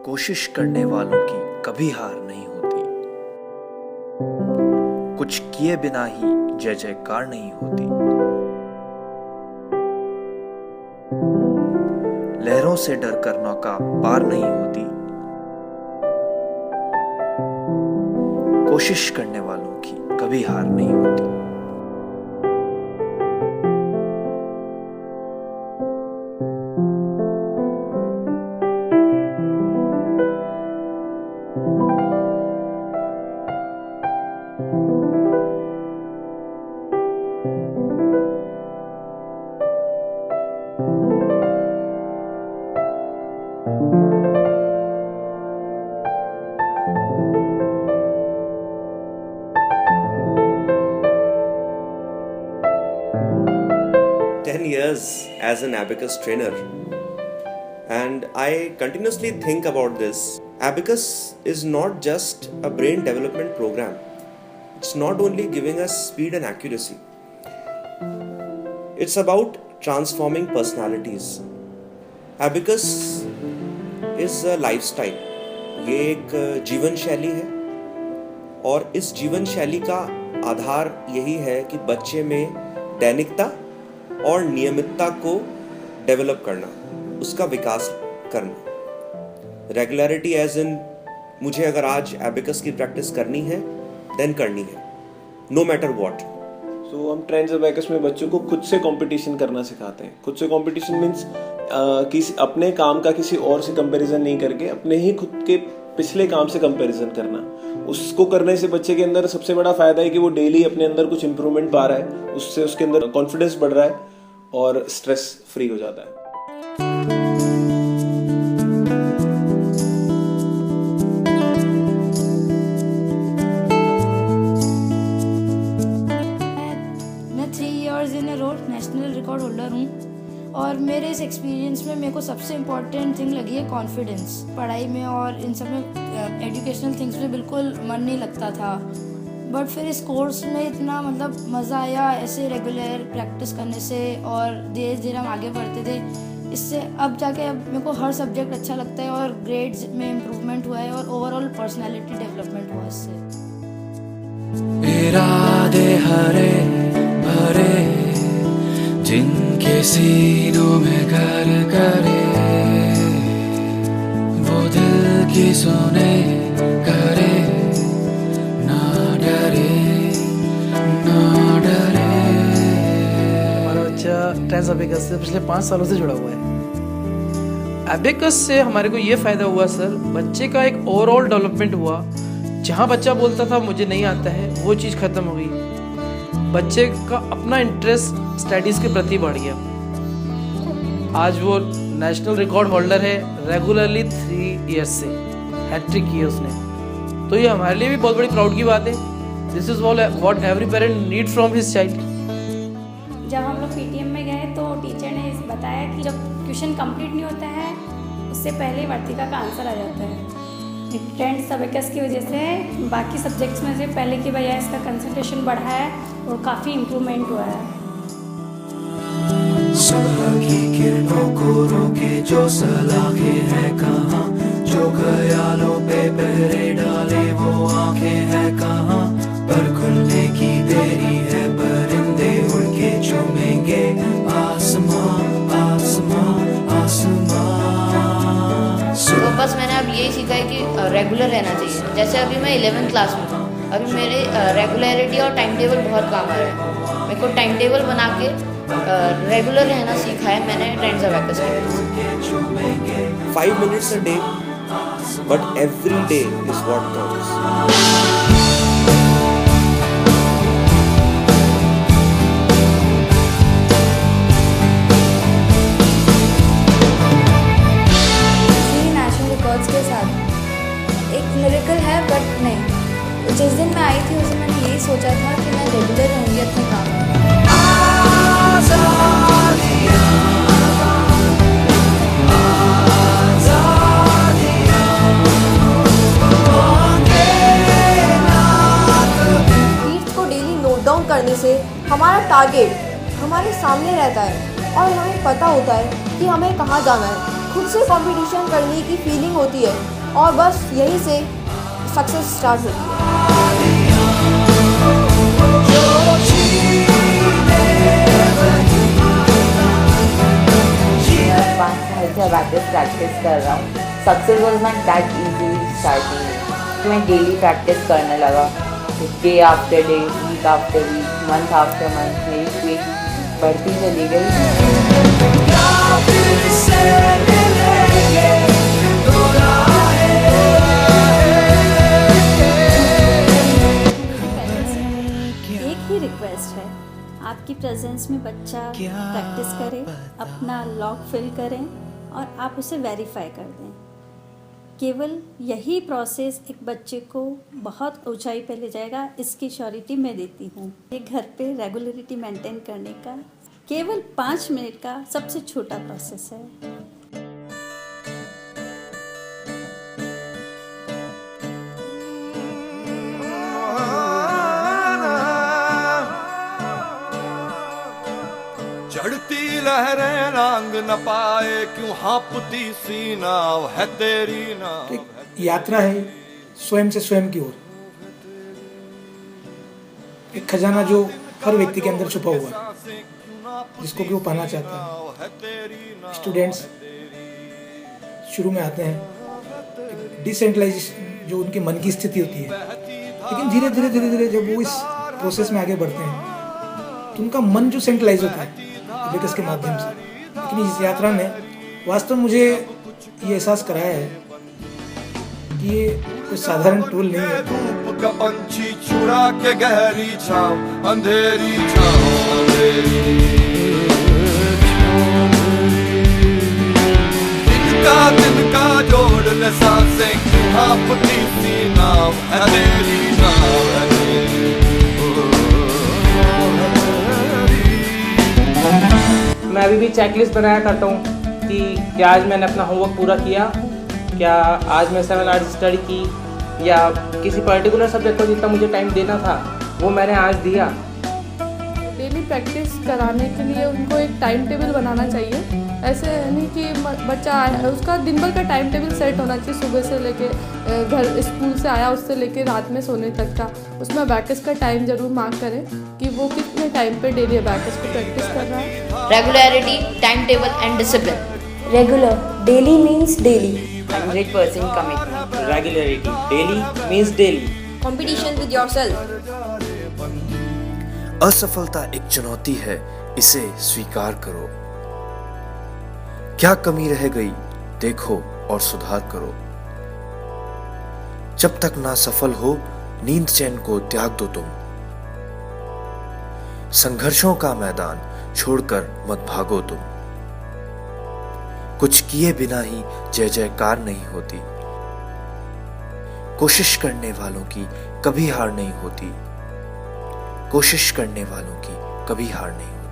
कोशिश करने वालों की कभी हार नहीं होती। कुछ किए बिना ही जय जयकार नहीं होती। लहरों से डरकर नौका पार नहीं होती। कोशिश करने वालों की कभी हार नहीं होती। Years as an Abacus trainer, and I continuously think about this. Abacus is not just a brain development program. It's not only giving us speed and accuracy. It's about transforming personalities. Abacus is a lifestyle. ये एक जीवन शैली है और इस जीवन शैली का आधार यही है कि बच्चे में दैनिकता और नियमितता को डेवलप करना, उसका विकास करना। रेगुलरिटी एज इन मुझे अगर आज एबिकस की प्रैक्टिस करनी है देन करनी है, नो मैटर व्हाट। सो हम ट्रेंड्स एबाकस में बच्चों को खुद से कंपटीशन करना सिखाते हैं। खुद से कंपटीशन मीन्स किसी अपने काम का किसी और से कंपैरिजन नहीं करके अपने ही खुद के पिछले काम से कंपैरिजन करना। उसको करने से बच्चे के अंदर सबसे बड़ा फायदा है कि वो डेली अपने अंदर कुछ इंप्रूवमेंट पा रहा है, उससे उसके अंदर कॉन्फिडेंस बढ़ रहा है और स्ट्रेस फ्री हो जाता है। मैं 3 years इन अ रो नेशनल रिकॉर्ड होल्डर हूँ और मेरे इस एक्सपीरियंस में मेरे को सबसे इम्पॉर्टेंट थिंग लगी है कॉन्फिडेंस। पढ़ाई में और इन सब में एजुकेशनल थिंग्स में बिल्कुल मन नहीं लगता था, बट फिर इस कोर्स में इतना मज़ा आया ऐसे रेगुलर प्रैक्टिस करने से और धीरे धीरे हम आगे बढ़ते थे। इससे अब जाके अब मेरे को हर सब्जेक्ट अच्छा लगता है और ग्रेड्स में इम्प्रूवमेंट हुआ है और ओवरऑल पर्सनालिटी डेवलपमेंट हुआ इससे। इरादे हरे भरे जिनके सीनों में घर करे, वो दिल की सुने करे, ना डरे ना डरे। हमारा बच्चा ट्रेंड्स एबाकस से पिछले 5 सालों से जुड़ा हुआ है। एबाकस से हमारे को ये फ़ायदा हुआ सर, बच्चे का एक ओवरऑल डेवलपमेंट हुआ। जहाँ बच्चा बोलता था मुझे नहीं आता है, वो चीज़ ख़त्म हो गई। बच्चे का अपना इंटरेस्ट स्टडीज़ के प्रति बढ़ गया। आज वो नेशनल रिकॉर्ड होल्डर है, रेगुलरली 3 years से हैट्रिक की है उसने। तो ये हमारे लिए भी बहुत बड़ी प्राउड की बात है। This is what every parent need from his child. जब हम लोग पीटीएम में गए तो टीचर ने बताया कि जब क्वेश्चन कंप्लीट नहीं होता है उससे पहले वर्तिका का आंसर आ जाता है। ट्रेंड्स एबाकस की वजह से बाकी सब्जेक्ट्स में से पहले की बजाय इसका कंसंट्रेशन बढ़ा है और काफ़ी इम्प्रूवमेंट हुआ है। सुबह की किरणों को रोके जो सलाखें हैं कहाँ, जो ख्यालों पे पहरे डाले वो आंखें हैं कहाँ। पर खुलने की देरी है, परिंदे उड़ के चूमेंगे आसमां आसमां आसमां। तो बस मैंने अब यही सीखा है कि रेगुलर रहना चाहिए। जैसे अभी मैं 11th क्लास में हूँ, अभी मेरे रेगुलरिटी और टाइम टेबल बहुत काम आ रहा है। मेरे को टाइम टेबल बना के रेगुलर रहना सीखा है मैंने ट्रेंड्स एबाकस में। 5 minutes a day, but every day is what counts. के साथ एक मिरेकल है, बट नहीं, जिस दिन मैं आई थी उस दिन मैंने यही सोचा था कि मैं रेगुलर रहूँगी अपने काम में। रीड्स को डेली नोट डाउन करने से हमारा टारगेट हमारे सामने रहता है और हमें पता होता है कि हमें कहाँ जाना है। खुद से कंपटीशन करने की फीलिंग होती है और बस यहीं से सक्सेस स्टार्ट होती है। 5 साल से अबैकस प्रैक्टिस कर रहा हूँ। Success was not that easily starting. मैं डेली प्रैक्टिस करने लगा, day after day, week after week, month after month मेरी स्पीड बढ़ती चली गई। एक ही रिक्वेस्ट है, आपकी प्रेजेंस में बच्चा प्रैक्टिस करे, अपना लॉग फिल करें और आप उसे वेरीफाई कर दें। केवल यही प्रोसेस एक बच्चे को बहुत ऊंचाई पे ले जाएगा, इसकी श्योरिटी मैं देती हूँ। ये घर पे रेगुलरिटी मेंटेन करने का केवल 5 मिनट का सबसे छोटा प्रोसेस है। चढ़ती लहरें रंग न पाए, क्यों हाँपती सी नाव है तेरी नाव। यात्रा है स्वयं से स्वयं की ओर, एक खजाना जो हर व्यक्ति के अंदर छुपा हुआ है, जिसको कि वो पाना चाहता है। स्टूडेंट्स शुरू में आते हैं, डिसेंट्रलाइजेशन जो उनके मन की स्थिति होती है, लेकिन धीरे धीरे धीरे धीरे जब वो इस प्रोसेस में आगे बढ़ते हैं तो उनका मन जो सेंट्रलाइज होता है अबेकस के माध्यम से। लेकिन इस यात्रा ने वास्तव में मुझे ये एहसास कराया है कि ये कोई साधारण टूल नहीं है। धूप का पंछी चुरा के गहरी छाँव, अंधेरी छाँव, अंधेरी तिनका जोड़ ले सांसें, क्यों हाँपती सी नाव है तेरी नाव है तेरी। मैं अभी भी चेकलिस्ट बनाया करता हूँ कि क्या आज मैंने अपना होमवर्क पूरा किया, क्या आज मैं 7 आवर्स स्टडी की, या किसी पर्टिकुलर सब्जेक्ट को जितना मुझे टाइम देना था वो मैंने आज दिया। डेली प्रैक्टिस कराने के लिए उनको एक टाइम टेबल बनाना चाहिए। ऐसे नहीं कि बच्चा आया उसका दिन भर का टाइम टेबल सेट होना चाहिए, सुबह से लेके घर स्कूल से आया उससे लेके रात में सोने तक का। उसमें अबैकस का टाइम जरूर मार्क करें कि वो कितने टाइम पे डेली अबैकस को प्रैक्टिस कर रहा है। Regularity, time table and discipline. Regular, daily means daily. 100% commitment. Regularity, daily means daily. Competition with yourself. असफलता एक चुनौती है, इसे स्वीकार करो। क्या कमी रह गई देखो और सुधार करो। जब तक ना सफल हो नींद चैन को त्याग दो तुम। संघर्षों का मैदान छोड़कर मत भागो तुम। कुछ किए बिना ही जय जयकार नहीं होती। कोशिश करने वालों की कभी हार नहीं होती। कोशिश करने वालों की कभी हार नहीं होती।